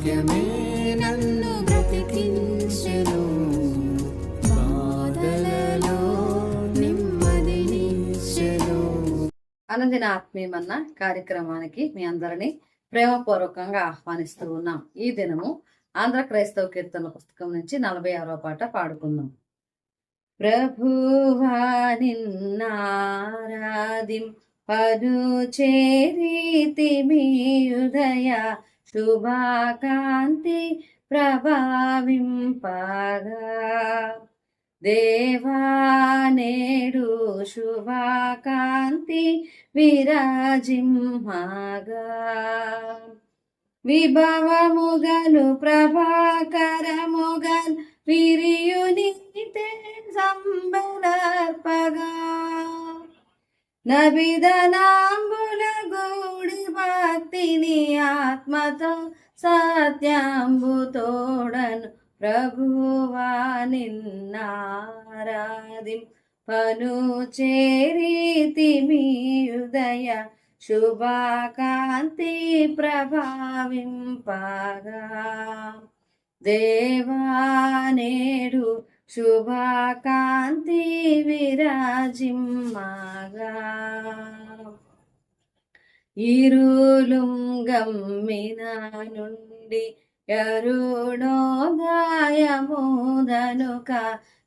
వాక్యమే నన్ను బ్రతికించెను, బాధలలో నెమ్మదినిచ్చెను. అనుదిన ఆత్మీయమన్న కార్యక్రమానికి మీ అందరినీ ప్రేమపూర్వకంగా ఆహ్వానిస్తూ ఉన్నాం. ఈ దినము ఆంధ్ర క్రైస్తవ కీర్తన పుస్తకం నుంచి 46వ పాట పాడుకుందాం. ప్రభువా నిన్నారాధింపను చేరితిమి, ఉదయ శుభాకాంతి ప్రభావింపగా. దేవా నేడు శుభాకాంతి విరాజింపగా. విభవముగలు ప్రభాకరముగలు విరియునితే సంబలర్పగా. నబిదనాంబుల గూడి భక్తిని ఆత్మతో సత్యాంబుతోడను, ప్రభువా నిన్నారాధింపను చేరితిమి, ఉదయ శుభాకాంతి ప్రభావింపగా. దేవా నేడు శుభాకాంతి విరాజిమ్మగా. ఇరులుంగమ్మిన నుండి అరుణోదయముదనుక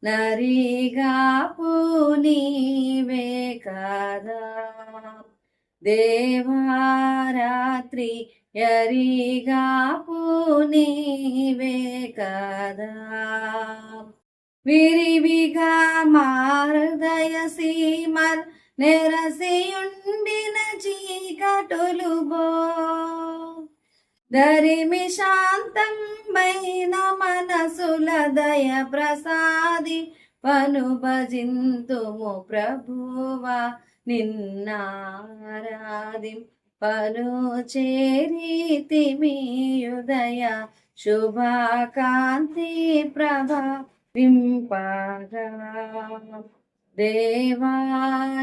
నరిగా పూనీవే కదా. దేవారాత్రి యరిగా పూనీవే కదా. విరివిగా మారదయ సీమర్ నెరసియుండిన చీకటులు బో. దరిమి శాంతం బైన మనసుల దయ ప్రసాది పను భజింతుము, ప్రభువా నిన్నారాధింపను చేరితిమి, ఉదయ శుభాకాంతి ప్రభావింపగా. దేవా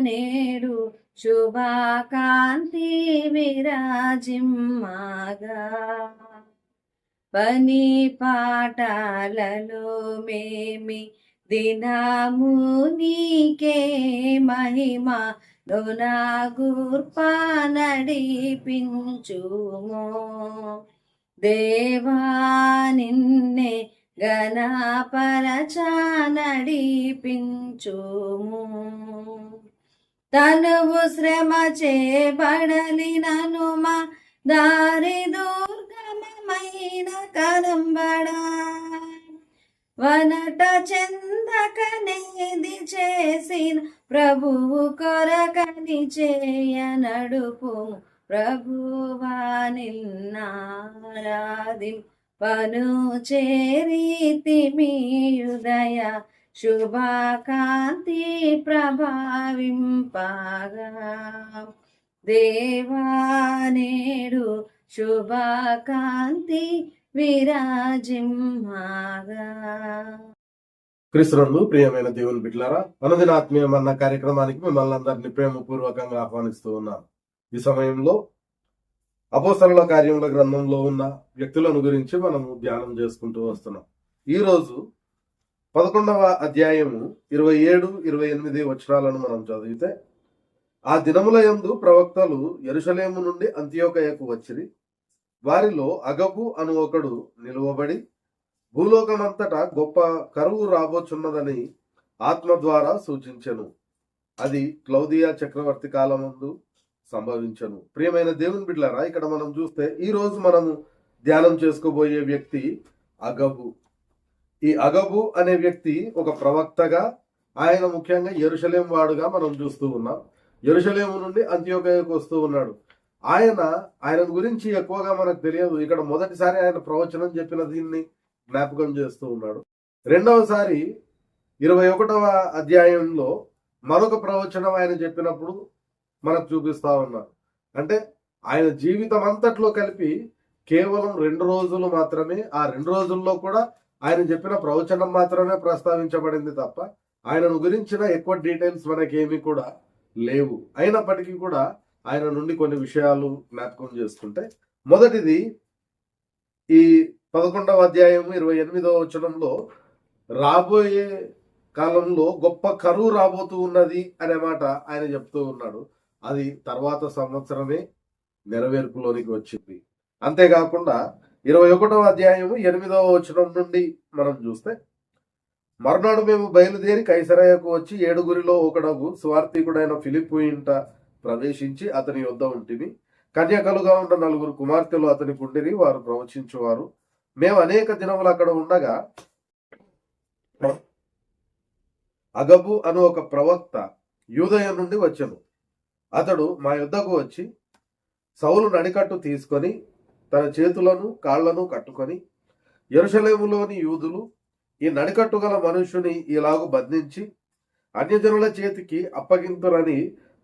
నేడు శుభాకాంతి విరాజిమ్మగా. పని పాటలలో మేమి దినము నీకే మహిమ, లోనా గూర్ప నడిపించుమో. దేవా నిన్నే గణపరచ నడిపించుము. తనువు శ్రమ చేబడలినను మా దారి దుర్గమమైన కరంబడా. వనట చెందకనేది చేసిన ప్రభువు కొరకని చేయ నడుపు, ప్రభువా నిన్నారాధింపను చేరితిమి, ఉదయ శుభాకాంతి ప్రభావింపగా. దేవా నేడు శుభాకాంతి విరాజిమ్మగా. క్రీస్తునందు ప్రియమైన దేవుని బిడ్డలారా, అనుదిన ఆత్మీయమన్న కార్యక్రమానికి మిమ్మల్ని అందరినీ ప్రేమపూర్వకంగా ఆహ్వానిస్తూ ఉన్నాను. ఈ సమయంలో అపోస్తలుల కార్యముల గ్రంథంలో ఉన్న వ్యక్తులను గురించి మనము ధ్యానం చేసుకుంటూ వస్తున్నాం. ఈరోజు 11వ అధ్యాయము 27-28 వచనాలను మనం చదివితే, ఆ దినముల యందు ప్రవక్తలు యెరూషలేము నుండి అంతియోకయకు వచ్చిరి. వారిలో అగబు అను ఒకడు నిలువబడి, భూలోకమంతటా గొప్ప కరువు రాబోచున్నదని ఆత్మ ద్వారా సూచించెను. అది క్లౌదియా చక్రవర్తి కాలమందు సంభవించను. ప్రియమైన దేవుని బిడ్డలారా, ఇక్కడ మనం చూస్తే ఈ రోజు మనము ధ్యానం చేసుకోబోయే వ్యక్తి అగబు. ఈ అగబు అనే వ్యక్తి ఒక ప్రవక్తగా, ఆయన ముఖ్యంగా యెరూషలేం వాడుగా మనం చూస్తూ ఉన్నాం. యెరూషలేము నుండి అంతియోకయకు వస్తూ ఉన్నాడు. ఆయన గురించి ఎక్కువగా మనకు తెలియదు. ఇక్కడ మొదటిసారి ఆయన ప్రవచనం చెప్పిన దీన్ని జ్ఞాపకం చేస్తూ ఉన్నాడు. రెండవసారి 21వ అధ్యాయంలో మరొక ప్రవచనం ఆయన చెప్పినప్పుడు మనకు చూపిస్తా ఉన్నారు. అంటే ఆయన జీవితం అంతట్లో కలిపి కేవలం 2 రోజులు మాత్రమే, ఆ 2 రోజుల్లో కూడా ఆయన చెప్పిన ప్రవచనం మాత్రమే ప్రస్తావించబడింది తప్ప ఆయనను గురించిన ఎక్కువ డీటెయిల్స్ మనకేమీ కూడా లేవు. అయినప్పటికీ కూడా ఆయన నుండి కొన్ని విషయాలు జ్ఞాపకం చేసుకుంటే, మొదటిది ఈ 11వ అధ్యాయం 28వ వచనంలో రాబోయే కాలంలో గొప్ప కరువు రాబోతూ ఉన్నది అనే మాట ఆయన చెప్తూ ఉన్నాడు. అది తర్వాత సంవత్సరమే నెరవేర్పులోనికి వచ్చింది. అంతేకాకుండా 21వ అధ్యాయము 8వ వచనం నుండి మనం చూస్తే, మరునాడు మేము బయలుదేరి కైసరయకు వచ్చి 7గురిలో ఒకడగు స్వార్థికుడైన ఫిలిప్పు ఇంట ప్రవేశించి అతని యొద్ద ఉంటిమి. కన్యకలుగా ఉన్న 4 కుమార్తెలు అతని కుండిరి, వారు ప్రవచించువారు. మేము అనేక దినములు అక్కడ ఉండగా అగబు అను ఒక ప్రవక్త యూదయ నుండి వచ్చెను. అతడు మా యొద్దకు వచ్చి సౌలు నడికట్టు తీసుకొని తన చేతులను కాళ్లను కట్టుకొని, యెరూషలేములోని యూదులు ఈ నడికట్టు గల మనుష్యుని ఇలాగు బంధించి అన్యజనుల చేతికి అప్పగింతురని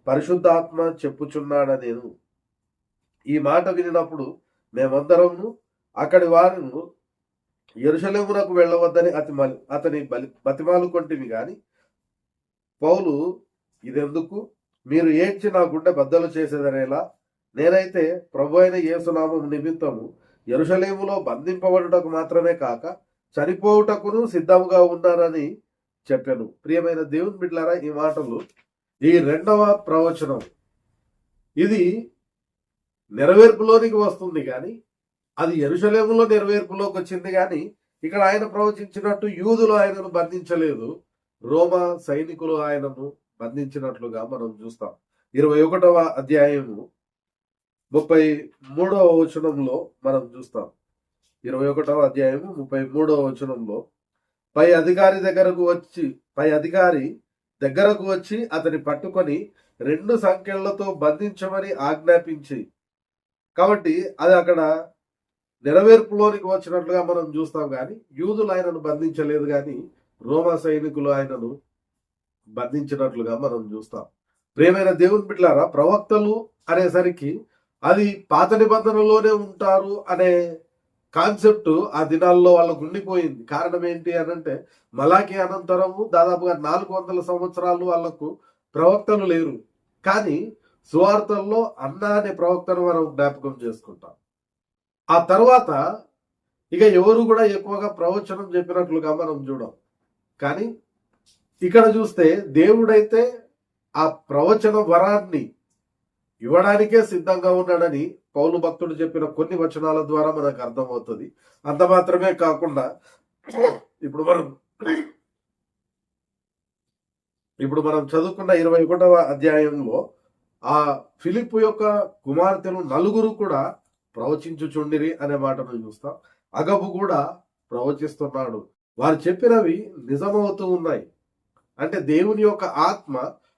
పరిశుద్ధాత్మ చెప్పుచున్నాడనేను. ఈ మాట వినినప్పుడు మేమందరము అక్కడి వారిను యెరూషలేమునకు వెళ్ళవద్దని అతని బతిమాలు కొంటిమి గాని, పౌలు ఇదెందుకు, మీరు ఏడ్చి నా గుండె బద్దలు చేసేదనేలా, నేనైతే ప్రభు అయిన యేసునామం నిమిత్తము యెరూషలేములో బంధింపబడుటకు మాత్రమే కాక చనిపోవుటకును సిద్ధముగా ఉన్నానని చెప్పాను. ప్రియమైన దేవుని బిడ్డలారా, ఈ మాటలు ఈ 2వ ప్రవచనం ఇది నెరవేర్పులోనికి వస్తుంది కానీ అది యెరూషలేములో నెరవేర్పులోకి వచ్చింది. కానీ ఇక్కడ ఆయన ప్రవచించినట్టు యూదులు ఆయనను బంధించలేదు, రోమా సైనికులు ఆయనను బంధించినట్లుగా మనం చూస్తాం. 21వ అధ్యాయము 33వ వచనంలో మనం చూస్తాం. 21వ అధ్యాయము 33వ వచనంలో, పై అధికారి దగ్గరకు వచ్చి అతని పట్టుకొని 2 సంకెళ్లతో బంధించమని ఆజ్ఞాపించి, కాబట్టి అది అక్కడ నెరవేర్పులోనికి వచ్చినట్లుగా మనం చూస్తాం. కానీ యూదులు ఆయనను బంధించలేదు, కానీ రోమా సైనికులు ఆయనను బంధించినట్లుగా మనం చూస్తాం. ప్రియమైన దేవుని బిడ్డలారా, ప్రవక్తలు అనేసరికి అది పాత నిబంధనలోనే ఉంటారు అనే కాన్సెప్ట్ ఆ దినాల్లో వాళ్ళకు ఉండిపోయింది. కారణం ఏంటి అనంటే, మలాకి అనంతరము దాదాపుగా 400 సంవత్సరాలు వాళ్లకు ప్రవక్తలు లేరు. కానీ సువార్తల్లో అన్న అనే ప్రవక్తను మనం జ్ఞాపకం చేసుకుంటాం. ఆ తర్వాత ఇక ఎవరు కూడా ఎక్కువగా ప్రవచనం చెప్పినట్లుగా మనం చూడం. కానీ ఇక్కడ చూస్తే దేవుడైతే ఆ ప్రవచన వరాన్ని ఇవ్వడానికే సిద్ధంగా ఉన్నాడని పౌలు భక్తుడు చెప్పిన కొన్ని వచనాల ద్వారా మనకు అర్థమవుతుంది. అంత మాత్రమే కాకుండా ఇప్పుడు మనం చదువుకున్న 21వ అధ్యాయంలో ఆ ఫిలిప్పు యొక్క కుమార్తెలు 4 కూడా ప్రవచించుచుండిరి అనే మాటను చూస్తాం. అగబు కూడా ప్రవచిస్తున్నాడు. వారు చెప్పినవి నిజమవుతూ ఉన్నాయి. అంటే దేవుని యొక్క ఆత్మ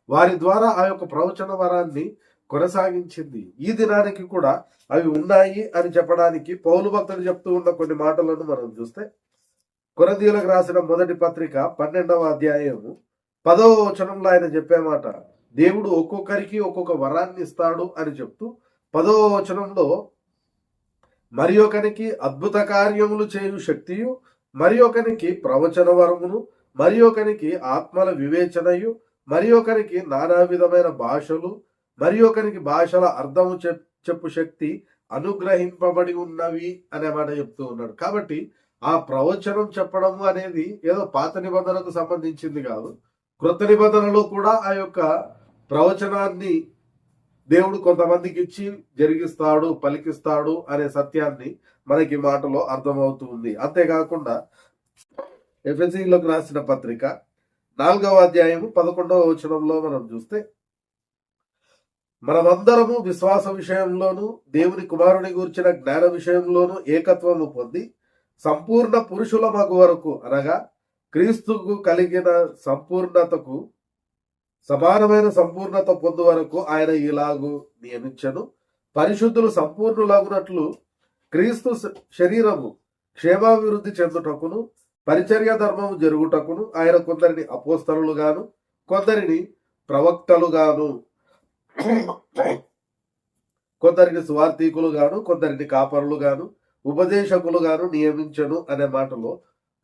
వారి ద్వారా ఆ యొక్క ప్రవచన వరాన్ని కొనసాగించింది. ఈ దినానికి కూడా అవి ఉన్నాయి అని చెప్పడానికి పౌలు భక్తుడు చెప్తూ ఉన్న కొన్ని మాటలను మనం చూస్తే, కొరింథీయులకు రాసిన మొదటి పత్రిక 12వ అధ్యాయము 10వ వచనంలో ఆయన చెప్పే మాట, దేవుడు ఒక్కొక్కరికి ఒక్కొక్క వరాన్ని ఇస్తాడు అని చెప్తూ 10వ వచనంలో, మరి ఒకనికి అద్భుత కార్యములు చేయు శక్తియు, మరి ఒకనికి ప్రవచన వరమును, మరి ఒకనికి ఆత్మల వివేచనయు, మరి ఒకరికి నానా విధమైన భాషలు, మరి ఒకరికి భాషల అర్థము చెప్పు శక్తి అనుగ్రహింపబడి ఉన్నవి అనే మాట చెప్తూ ఉన్నాడు. కాబట్టి ఆ ప్రవచనం చెప్పడము అనేది ఏదో పాత నిబంధనకు సంబంధించింది కాదు. క్రొత్త నిబంధనలో కూడా ఆ యొక్క ప్రవచనాన్ని దేవుడు కొంతమందికి ఇచ్చి జరిగిస్తాడు, పలికిస్తాడు అనే సత్యాన్ని మనకి మాటలో అర్థమవుతుంది. అంతేకాకుండా ఎఫెసీయులకు రాసిన పత్రిక 4వ అధ్యాయము 11వ వచనంలో మనం చూస్తే, మనమందరము విశ్వాస విషయంలోను దేవుని కుమారుని గూర్చిన జ్ఞాన విషయంలోను ఏకత్వము పొంది సంపూర్ణ పురుషుల మగు వరకు, అనగా క్రీస్తుకు కలిగిన సంపూర్ణతకు సమానమైన సంపూర్ణత పొందు వరకు ఆయన ఇలాగు నియమించను. పరిశుద్ధులు సంపూర్ణులగునట్లు క్రీస్తు శరీరము క్షేమాభివృద్ధి చెందుటకును పరిచర్య ధర్మము జరుగుటకును ఆయన కొందరిని అపోస్తలులుగాను, కొందరిని ప్రవక్తలుగాను, కొందరిని సువార్థికులుగాను, కొందరిని కాపరులుగాను, ఉపదేశకులుగాను నియమించను అనే మాటలో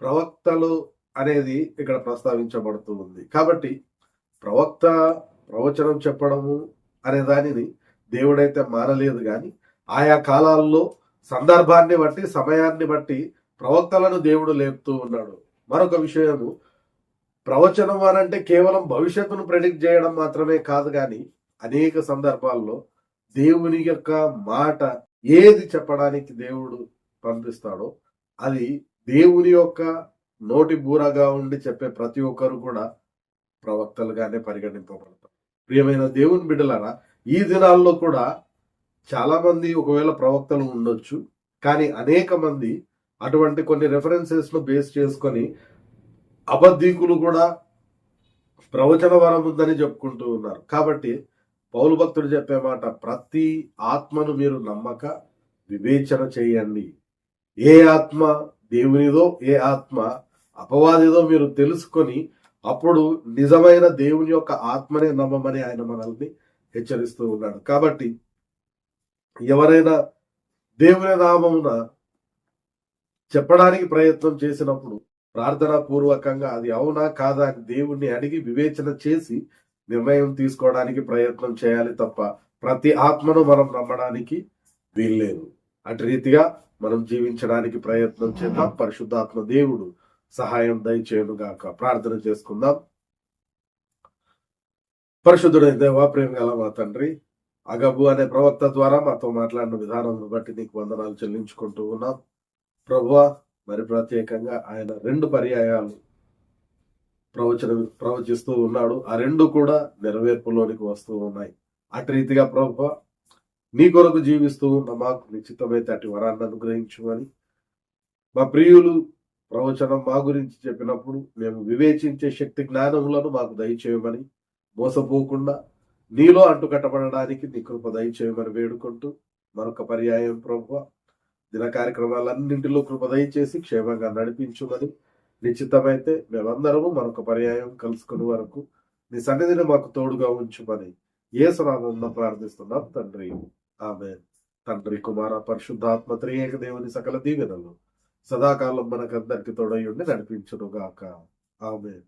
ప్రవక్తలు అనేది ఇక్కడ ప్రస్తావించబడుతూ ఉంది. కాబట్టి ప్రవక్త ప్రవచనం చెప్పడము అనే దానిని దేవుడైతే మానలేదు. కానీ ఆయా కాలాల్లో సందర్భాన్ని బట్టి సమయాన్ని బట్టి ప్రవక్తలను దేవుడు లేపుతూ ఉన్నాడు. మరొక విషయము, ప్రవచనం అనంటే కేవలం భవిష్యత్తును ప్రెడిక్ట్ చేయడం మాత్రమే కాదు, కానీ అనేక సందర్భాల్లో దేవుని యొక్క మాట ఏది చెప్పడానికి దేవుడు పంపిస్తాడో అది దేవుని యొక్క నోటి బూరగా ఉండి చెప్పే ప్రతి ఒక్కరు కూడా ప్రవక్తలుగానే పరిగణింపబడతారు. ప్రియమైన దేవుని బిడ్డలారా, ఈ దినాల్లో కూడా చాలా మంది ఒకవేళ ప్రవక్తలు ఉండొచ్చు, కానీ అనేక మంది అటువంటి కొన్ని రెఫరెన్సెస్ ను బేస్ చేసుకొని అబద్ధీకులు కూడా ప్రవచన వరం ఉందని చెప్పుకుంటూ ఉన్నారు. కాబట్టి పౌలు భక్తుడు చెప్పే మాట, ప్రతి ఆత్మను మీరు నమ్మక వివేచన చేయండి. ఏ ఆత్మ దేవునిదో ఏ ఆత్మ అపవాదిదో మీరు తెలుసుకొని అప్పుడు నిజమైన దేవుని యొక్క ఆత్మనే నమ్మమని ఆయన మనల్ని హెచ్చరిస్తూ ఉన్నాడు. కాబట్టి ఎవరైనా దేవుని నామమున చెప్పడానికి ప్రయత్నం చేసినప్పుడు ప్రార్థనా పూర్వకంగా అది అవునా కాదా అని దేవుణ్ణి అడిగి వివేచన చేసి నిర్ణయం తీసుకోవడానికి ప్రయత్నం చేయాలి తప్ప ప్రతి ఆత్మను మనం నమ్మడానికి వీల్లేదు. అటు రీతిగా మనం జీవించడానికి ప్రయత్నం చేద్దాం. పరిశుద్ధాత్మ దేవుడు సహాయం దయచేయును గాక. ప్రార్థన చేసుకుందాం. పరిశుద్ధుడైన దేవా, ప్రేమ గల మా తండ్రి, అగబు అనే ప్రవక్త ద్వారా మాతో మాట్లాడిన విధానం బట్టి నీకు వందనాలు చెల్లించుకుంటూ ఉన్నాం. ప్రభువా, మరి ప్రత్యేకంగా ఆయన 2 పర్యాయాలు ప్రవచిస్తూ ఉన్నాడు. ఆ 2 కూడా నెరవేర్పులోనికి వస్తూ ఉన్నాయి. అటు రీతిగా ప్రభువా, నీ కొరకు జీవిస్తూ ఉన్న మాకు నిశ్చితమైతే అటు వరాన్ని అనుగ్రహించుమని, మా ప్రియులు ప్రవచనం మా గురించి చెప్పినప్పుడు మేము వివేచించే శక్తి జ్ఞానములను మాకు దయచేయమని, మోసపోకుండా నీలో అంటుకట్టబడడానికి నీ కృప దయచేయమని వేడుకుంటూ, మరొక పర్యాయం ప్రభువా దిన కార్యక్రమాలన్నింటిలో కృప దయచేసి క్షేమంగా నడిపించుమని, నిశ్చితమైతే మేమందరము మరొక పర్యాయం కలుసుకునే వరకు నీ సన్నిధిని మాకు తోడుగా ఉంచుమని యేసు నామమున ప్రార్థిస్తున్నాం తండ్రి. ఆమేన్. తండ్రి, కుమార, పరిశుద్ధాత్మ త్రియేక దేవుని సకల దీవెనలు సదాకాలం మనకందరికి తోడై ఉండి నడిపించును గాక. ఆమేన్.